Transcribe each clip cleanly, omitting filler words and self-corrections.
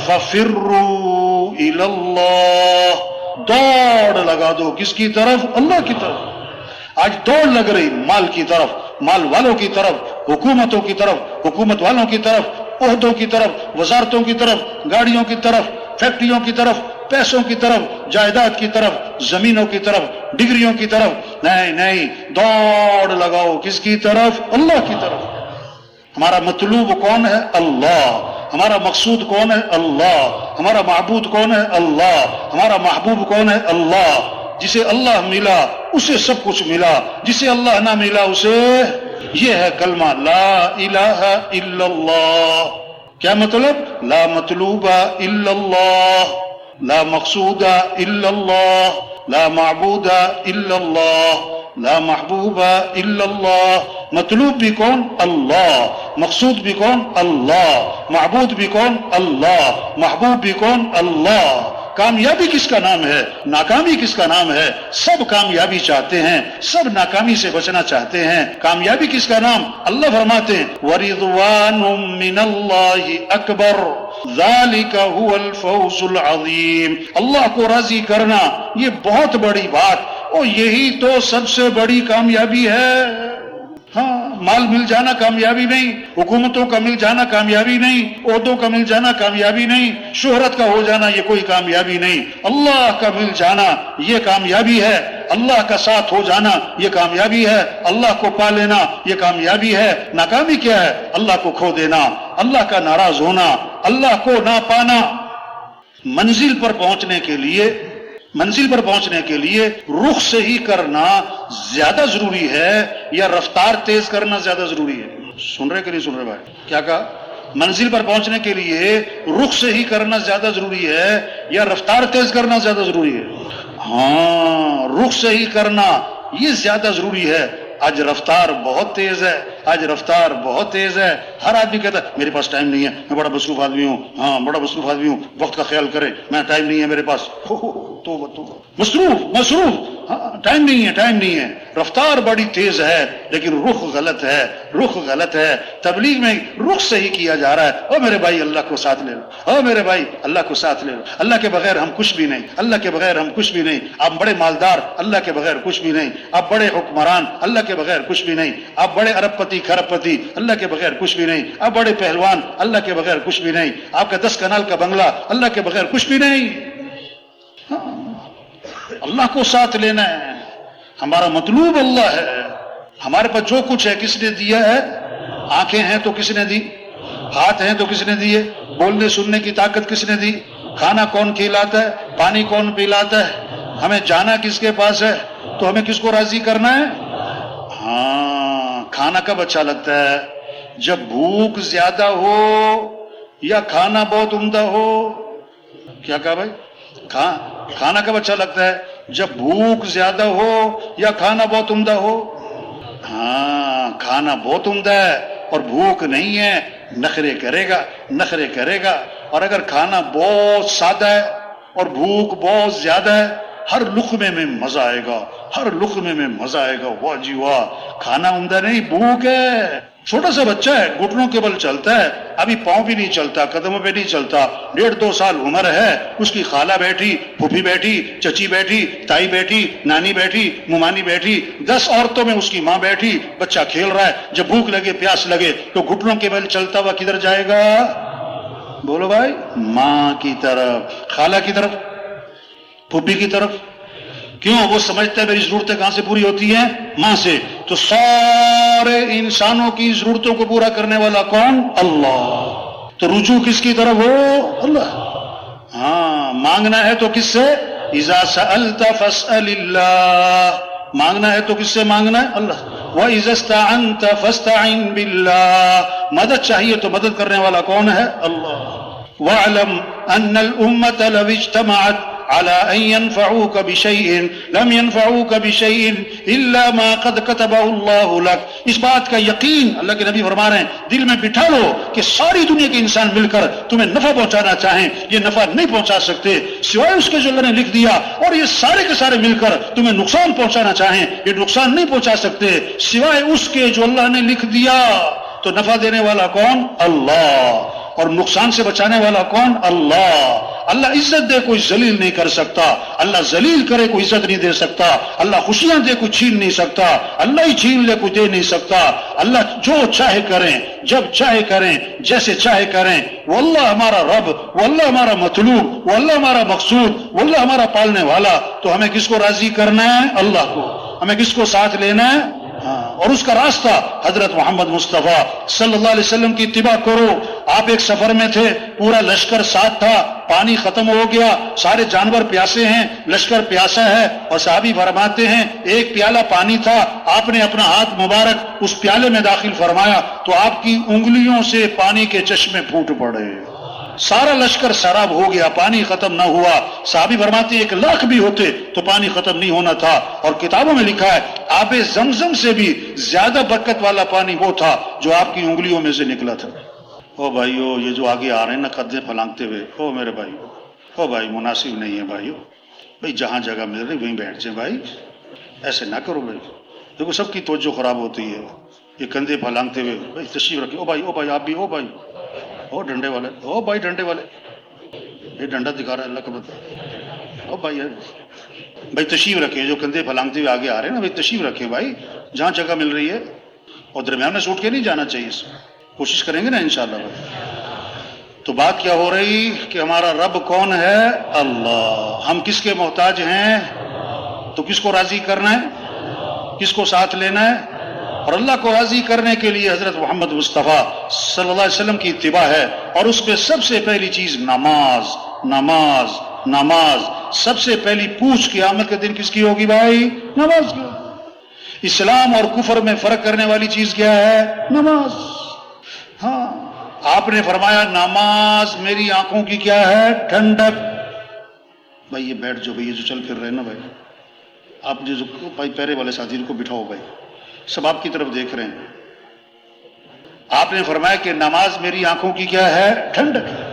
فَفِرُّوا إِلَى اللَّهِ، دوڑ لگا دو کس کی طرف؟ اللہ کی طرف۔ آج دوڑ لگ رہی مال کی طرف، مال والوں کی طرف، حکومتوں کی طرف، حکومت والوں کی طرف، عہدوں کی طرف، وزارتوں کی طرف، گاڑیوں کی طرف، فیکٹریوں کی طرف، پیسوں کی طرف، جائیداد کی طرف، زمینوں کی طرف، ڈگریوں کی طرف۔ نہیں نہیں، دوڑ لگاؤ کس کی طرف؟ اللہ کی طرف۔ ہمارا مطلوب کون ہے؟ اللہ۔ ہمارا مقصود کون ہے؟ اللہ۔ ہمارا معبود کون ہے؟ اللہ۔ ہمارا محبوب کون ہے؟ اللہ۔ جسے اللہ ملا اسے سب کچھ ملا، جسے اللہ نہ ملا اسے، یہ ہے کلمہ لا الہ الا اللہ۔ کیا مطلب؟ لا مطلوب الا اللہ، لا مقصود الا اللہ، لا معبود الا اللہ، لا محبوب الا اللہ۔ مطلوب بھی کون؟ اللہ۔ مقصود بھی کون؟ اللہ۔ معبود بھی کون؟ اللہ۔ محبوب بھی کون؟ اللہ۔ کامیابی کس کا نام ہے؟ ناکامی کس کا نام ہے؟ سب کامیابی چاہتے ہیں، سب ناکامی سے بچنا چاہتے ہیں۔ کامیابی کس کا نام؟ اللہ فرماتے ہیں وَرِضْوَانٌ مِّنَ اللَّهِ أَكْبَرُ ذَلِكَ هُوَ الْفَوْزُ الْعَظِيمُ۔ اللہ کو راضی کرنا یہ بہت بڑی بات، اور یہی تو سب سے بڑی کامیابی ہے۔ ہاں، مال مل جانا کامیابی نہیں، حکومتوں کا مل جانا کامیابی نہیں، عہدوں کا مل جانا کامیابی نہیں، شہرت کا ہو جانا یہ کوئی کامیابی نہیں۔ اللہ کا مل جانا یہ کامیابی ہے، اللہ کا ساتھ ہو جانا یہ کامیابی ہے، اللہ کو پا لینا یہ کامیابی ہے۔ ناکامی کیا ہے؟ اللہ کو کھو دینا، اللہ کا ناراض ہونا، اللہ کو نہ پانا۔ منزل پر پہنچنے کے لیے رخ صحیح کرنا زیادہ ضروری ہے یا رفتار تیز کرنا زیادہ ضروری ہے؟ سن رہے کہ نہیں سن رہے بھائی؟ کیا کہا؟ منزل پر پہنچنے کے لیے رخ صحیح کرنا زیادہ ضروری ہے یا رفتار تیز کرنا زیادہ ضروری ہے؟ ہاں، رخ صحیح کرنا یہ زیادہ ضروری ہے۔ آج رفتار بہت تیز ہے، آج رفتار بہت تیز ہے۔ ہر آدمی کہتا ہے میرے پاس ٹائم نہیں ہے، میں بڑا مصروف آدمی ہوں۔ ہاں، بڑا مصروف آدمی ہوں، وقت کا خیال کرے، میں ٹائم نہیں ہے میرے پاس۔ تو مصروف، ہاں، ٹائم نہیں ہے۔ رفتار بڑی تیز ہے لیکن رخ غلط ہے۔ تبلیغ میں رخ صحیح کیا جا رہا ہے۔ او میرے بھائی اللہ کو ساتھ لے لو، او میرے بھائی اللہ کو ساتھ لے لو۔ اللہ کے بغیر ہم کچھ بھی نہیں، اللہ کے بغیر ہم کچھ بھی نہیں۔ آپ بڑے مالدار، اللہ کے بغیر کچھ بھی نہیں۔ آپ بڑے حکمران، اللہ کے بغیر کچھ بھی نہیں۔ آپ بڑے ارب پتی کھرب پتی، اللہ کے بغیر کچھ بھی نہیں۔ آپ بڑے پہلوان، اللہ کے بغیر کچھ بھی نہیں۔ آپ کا 10 کنال کا بنگلہ، اللہ کے بغیر کچھ بھی نہیں۔ اللہ کو ساتھ لینا ہے، ہمارا مطلوب اللہ ہے۔ ہمارے پاس جو کچھ ہے کس نے دیا ہے؟ آنکھیں ہیں تو کس نے دی؟ ہاتھ ہیں تو کس نے دیے؟ بولنے سننے کی طاقت کس نے دی؟ کھانا کون کھلاتا ہے؟ پانی کون پلاتا ہے؟ ہمیں جانا کس کے پاس ہے؟ تو ہمیں کس کو راضی کرنا ہے؟ ہاں، کھانا کب اچھا لگتا ہے؟ جب بھوک زیادہ ہو یا کھانا بہت عمدہ ہو؟ کیا کہا بھائی؟ کھانا کب اچھا لگتا ہے؟ جب بھوک زیادہ ہو یا کھانا بہت عمدہ ہو؟ ہاں، کھانا بہت عمدہ ہے اور بھوک نہیں ہے، نخرے کرے گا۔ اور اگر کھانا بہت سادہ ہے اور بھوک بہت زیادہ ہے، ہر لقمے میں مزہ آئے گا، واہ جی واہ۔ کھانا عمدہ نہیں، بھوک ہے۔ چھوٹا سا بچہ ہے، گھٹنوں کے بل چلتا ہے، ابھی پاؤں بھی نہیں چلتا، قدموں پہ نہیں چلتا، 1.5-2 سال عمر ہے، اس کی خالہ بیٹھی، پھوپھی بیٹھی، چچی بیٹھی، تائی بیٹھی، نانی بیٹھی، ممانی بیٹھی، 10 عورتوں میں اس کی ماں بیٹھی، بچہ کھیل رہا ہے۔ جب بھوک لگے، پیاس لگے تو گھٹنوں کے بل چلتا ہوا کدھر جائے گا؟ بولو بھائی، ماں کی طرف، خالہ کی طرف، پھوپھی کی طرف۔ کیوں؟ وہ سمجھتا ہے میری ضرورتیں کہاں سے پوری ہوتی ہیں؟ ماں سے۔ تو سارے انسانوں کی ضرورتوں کو پورا کرنے والا کون؟ اللہ۔ تو رجوع کس کی طرف ہو؟ اللہ۔ ہاں، مانگنا ہے تو کس سے؟ اذا سألت فاسأل اللہ۔ مانگنا ہے تو کس سے مانگنا ہے؟ اللہ۔ وَإِذَا اسْتَعَنْتَ فَاسْتَعِنْ بِاللَّهِ۔ مدد چاہیے تو مدد کرنے والا کون ہے؟ اللہ۔ وَاعْلَمْ أَنَّ الْأُمَّةَ لَوِ اجْتَمَعَتْ على أن ينفعوك بشيء لم ينفعوك بشيء إلا ما قد كتبه الله لك۔ اس بات کا یقین اللہ کے نبی فرما رہے ہیں، دل میں بٹھا لو کہ ساری دنیا کے انسان مل کر تمہیں نفع پہنچانا چاہیں، یہ نفع نہیں پہنچا سکتے سوائے اس کے جو اللہ نے لکھ دیا، اور یہ سارے کے سارے مل کر تمہیں نقصان پہنچانا چاہیں، یہ نقصان نہیں پہنچا سکتے سوائے اس کے جو اللہ نے لکھ دیا۔ تو نفع دینے والا کون؟ اللہ۔ اور نقصان سے بچانے والا کون؟ اللہ. اللہ عزت دے کوئی ذلیل نہیں کر سکتا، اللہ ذلیل کرے کوئی عزت نہیں دے سکتا، اللہ خوشیاں دے کوئی چھین نہیں سکتا، اللہ ہی چھین لے کوئی دے نہیں سکتا. اللہ جو چاہے کریں، جب چاہے کریں، جیسے چاہے کریں. وہ اللہ ہمارا رب، وہ اللہ ہمارا مطلوب، وہ اللہ ہمارا مقصود، وہ اللہ ہمارا پالنے والا. تو ہمیں کس کو راضی کرنا ہے؟ اللہ کو. ہمیں کس کو ساتھ لینا ہے؟ اور اس کا راستہ حضرت محمد مصطفیٰ صلی اللہ علیہ وسلم کی اتباع کرو. آپ ایک سفر میں تھے، پورا لشکر ساتھ تھا، پانی ختم ہو گیا، سارے جانور پیاسے ہیں، لشکر پیاسا ہے، اور صحابی فرماتے ہیں ایک پیالہ پانی تھا، آپ نے اپنا ہاتھ مبارک اس پیالے میں داخل فرمایا تو آپ کی انگلیوں سے پانی کے چشمے پھوٹ پڑے، سارا لشکر سراب ہو گیا، پانی ختم نہ ہوا. صحابی فرماتے 1,00,000 بھی ہوتے تو پانی ختم نہیں ہونا تھا. اور کتابوں میں لکھا ہے آب زمزم سے بھی زیادہ برکت والا پانی وہ تھا جو آپ کی انگلیوں میں سے نکلا تھا. او بھائیو، یہ جو آگے آ رہے ہیں نا قدے پھلانگتے ہوئے، او میرے بھائیو، او بھائی مناسب نہیں ہے بھائیو، بھائی جہاں جگہ مل رہی وہیں بیٹھ جائیں بھائی، ایسے نہ کرو بھائی. دیکھو سب کی توجہ خراب ہوتی ہے، یہ کندھے پھلانگتے ہوئے. بھائی تشریف رکھے. او بھائی آپ بھی، او بھائی، او ڈنڈے والے، او بھائی ڈنڈے والے، یہ ڈنڈا دکھا رہا ہے اللہ کا بندہ. او بھائی تشریف رکھے، جو کندھے پھلانگتے ہوئے آگے آ رہے ہیں نا بھائی تشریف رکھے بھائی، جہاں جگہ مل رہی ہے. اور درمیان میں سوٹ کے نہیں جانا چاہیے، کوشش کریں گے نا انشاءاللہ بھائی. تو بات کیا ہو رہی کہ ہمارا رب کون ہے؟ اللہ. ہم کس کے محتاج ہیں؟ تو کس کو راضی کرنا ہے؟ کس کو ساتھ لینا ہے؟ اور اللہ کو راضی کرنے کے لیے حضرت محمد مصطفیٰ صلی اللہ علیہ وسلم کی اتباع ہے. اور اس پہ سب سے پہلی چیز نماز، نماز، نماز. سب سے پہلی پوچھ قیامت کے دن کس کی ہوگی بھائی؟ نماز کی. اسلام اور کفر میں فرق کرنے والی چیز کیا ہے؟ نماز. ہاں آپ نے فرمایا نماز میری آنکھوں کی کیا ہے؟ ٹھنڈک. بھائی یہ بیٹھ جو بھائی، یہ جو چل پھر رہے نا بھائی، آپ جو بھائی پیرے والے ساتھی کو بٹھاؤ بھائی، سب آپ کی طرف دیکھ رہے ہیں. آپ نے فرمایا کہ نماز میری آنکھوں کی کیا ہے؟ ٹھنڈک ہے.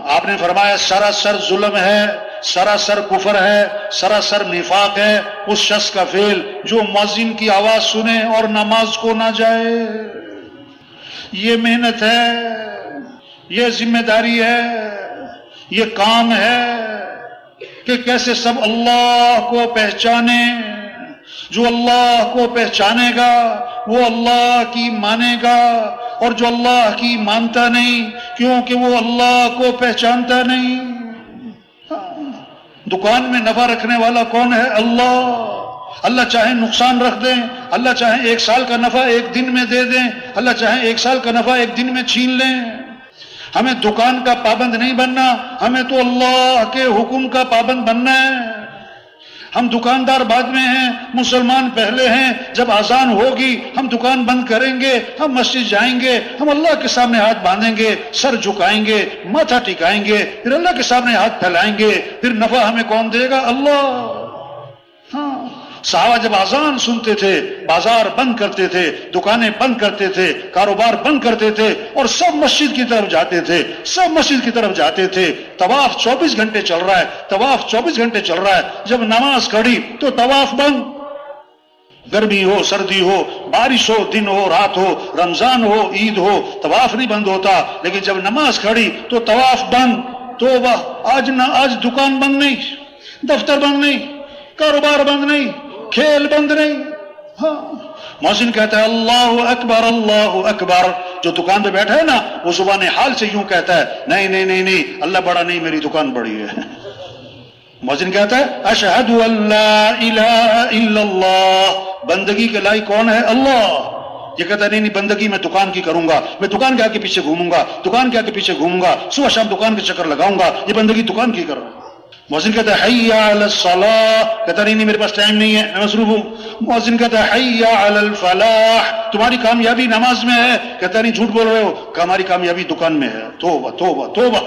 آپ نے فرمایا سراسر ظلم ہے، سراسر کفر ہے، سراسر نفاق ہے اس شخص کا فعل جو مؤذن کی آواز سنے اور نماز کو نہ جائے. یہ محنت ہے، یہ ذمہ داری ہے، یہ کام ہے کہ کیسے سب اللہ کو پہچانے. جو اللہ کو پہچانے گا وہ اللہ کی مانے گا، اور جو اللہ کی مانتا نہیں کیونکہ وہ اللہ کو پہچانتا نہیں. دکان میں نفع رکھنے والا کون ہے؟ اللہ. اللہ چاہے نقصان رکھ دیں، اللہ چاہے 1 سال کا نفع 1 دن میں دے دیں، اللہ چاہے 1 سال کا نفع 1 دن میں چھین لیں. ہمیں دکان کا پابند نہیں بننا، ہمیں تو اللہ کے حکم کا پابند بننا ہے. ہم دکاندار بعد میں ہیں، مسلمان پہلے ہیں. جب اذان ہوگی ہم دکان بند کریں گے، ہم مسجد جائیں گے، ہم اللہ کے سامنے ہاتھ باندھیں گے، سر جھکائیں گے، ماتھا ٹکائیں گے، پھر اللہ کے سامنے ہاتھ پھیلائیں گے. پھر نفع ہمیں کون دے گا؟ اللہ. ہاں صحابہ جب اذان سنتے تھے بازار بند کرتے تھے، دکانیں بند کرتے تھے، کاروبار بند کرتے تھے، اور سب مسجد کی طرف جاتے تھے، سب مسجد کی طرف جاتے تھے. طواف 24 گھنٹے چل رہا ہے، طواف 24 گھنٹے چل رہا ہے. جب نماز کھڑی تو طواف بند. گرمی ہو، سردی ہو، بارش ہو، دن ہو، رات ہو، رمضان ہو، عید ہو، طواف نہیں بند ہوتا. لیکن جب نماز کھڑی تو طواف بند. توبہ، آج دکان بند نہیں، دفتر بند نہیں، کاروبار بند نہیں، کھیل بند نہیں. ہاں مؤذن کہتا ہے اللہ اکبر، اللہ اکبر. جو دکان پہ بیٹھا ہے نا وہ زبان حال سے یوں کہتا ہے نہیں نہیں نہیں نہیں، اللہ بڑا نہیں، میری دکان بڑی ہے. مؤذن کہتا ہے اشہد ان لا الہ الا اللہ. بندگی کے لائق کون ہے؟ اللہ. یہ کہتا ہے نہیں نہیں، بندگی میں دکان کی کروں گا، میں دکان کے آگے پیچھے گھوموں گا، دکان کے آگے پیچھے گھوموں گا، صبح شام دکان کے چکر لگاؤں گا، یہ بندگی دکان کی کر رہا ہوں. مؤذن کہتا ہے حی علی الصلاۃ. کہتا نہیں نہیں، میرے پاس ٹائم نہیں ہے، میں مصروف ہوں. مؤذن کہتا ہے حی علی الفلاح. تمہاری کامیابی نماز میں ہے. کہتا نہیں جھوٹ بول رہے ہو، ہماری کامیابی دکان میں ہے. توبہ توبہ توبہ.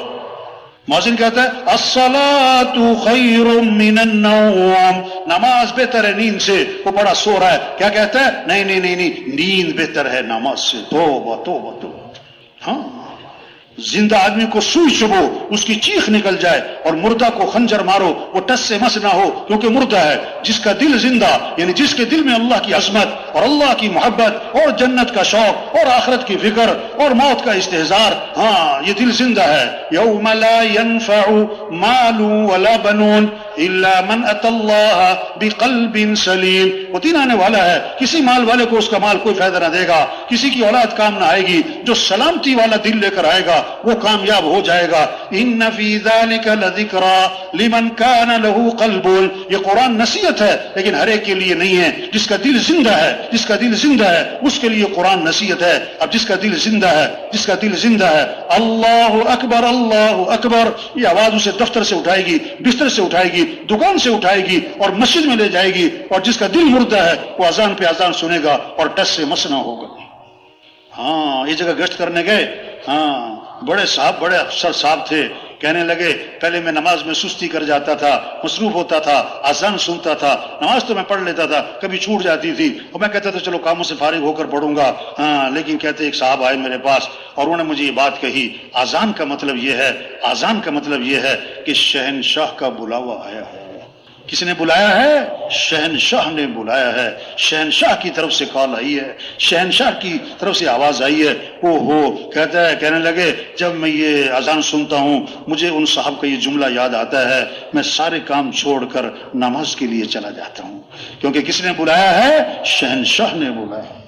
مؤذن کہتا ہے الصلاۃ خیر من النوم. نماز بہتر ہے نیند سے. وہ بڑا سو رہا ہے، کیا کہتا ہے؟ نہیں نہیں نہیں نہیں، نیند بہتر ہے نماز سے. توبہ توبہ توبہ. ہاں زندہ آدمی کو سوئی چبھو اس کی چیخ نکل جائے، اور مردہ کو خنجر مارو وہ ٹس سے مس نہ ہو کیونکہ مردہ ہے. جس کا دل زندہ، یعنی جس کے دل میں اللہ کی عظمت، اور اللہ کی محبت اور جنت کا شوق اور آخرت کی فکر اور موت کا استحضار. ہاں یہ دل زندہ ہے. یوم لا ينفع مال ولا بنون الا من اتى الله بقلب سلیم. وہ دن آنے والا ہے کسی مال والے کو اس کا مال کوئی فائدہ نہ دے گا, کسی کی اولاد کام نہ آئے گی. جو سلامتی والا دل لے کر آئے گا وہ کامیاب ہو جائے گا. ان فی ذلک لذکری لمن کان له قلب. یہ قرآن نصیحت ہے لیکن ہر ایک کے لیے نہیں ہے. جس کا دل زندہ ہے, جس کا دل زندہ ہے اس کے لیے قرآن نصیحت ہے. اب جس کا دل زندہ ہے, جس کا دل زندہ ہے, اللہ اکبر اللہ اکبر, یہ آواز اسے دفتر سے اٹھائے گی, بستر سے اٹھائے گی, دکان سے اٹھائے گی اور مسجد میں لے جائے گی. اور جس کا دل مردہ ہے وہ اذان پہ اذان سنے گا اور ٹس سے مس نہ ہوگا. ہاں یہ جگہ گشت کرنے گئے. ہاں بڑے صاحب, بڑے افسر صاحب تھے, کہنے لگے پہلے میں نماز میں سستی کر جاتا تھا, مصروف ہوتا تھا, اذان سنتا تھا, نماز تو میں پڑھ لیتا تھا, کبھی چھوٹ جاتی تھی اور میں کہتا تھا چلو کاموں سے فارغ ہو کر پڑھوں گا. ہاں لیکن کہتے ایک صاحب آئے میرے پاس اور انہوں نے مجھے یہ بات کہی, اذان کا مطلب یہ ہے, اذان کا مطلب یہ ہے کہ شہنشاہ کا بلاوا آیا ہے. کس نے بلایا ہے؟ شہنشاہ نے بلایا ہے. شہنشاہ کی طرف سے کال آئی ہے, شہنشاہ کی طرف سے آواز آئی ہے. او ہو, کہتا ہے, کہنے لگے جب میں یہ اذان سنتا ہوں مجھے ان صاحب کا یہ جملہ یاد آتا ہے, میں سارے کام چھوڑ کر نماز کے لیے چلا جاتا ہوں. کیونکہ کس نے بلایا ہے؟ شہنشاہ نے بلایا ہے.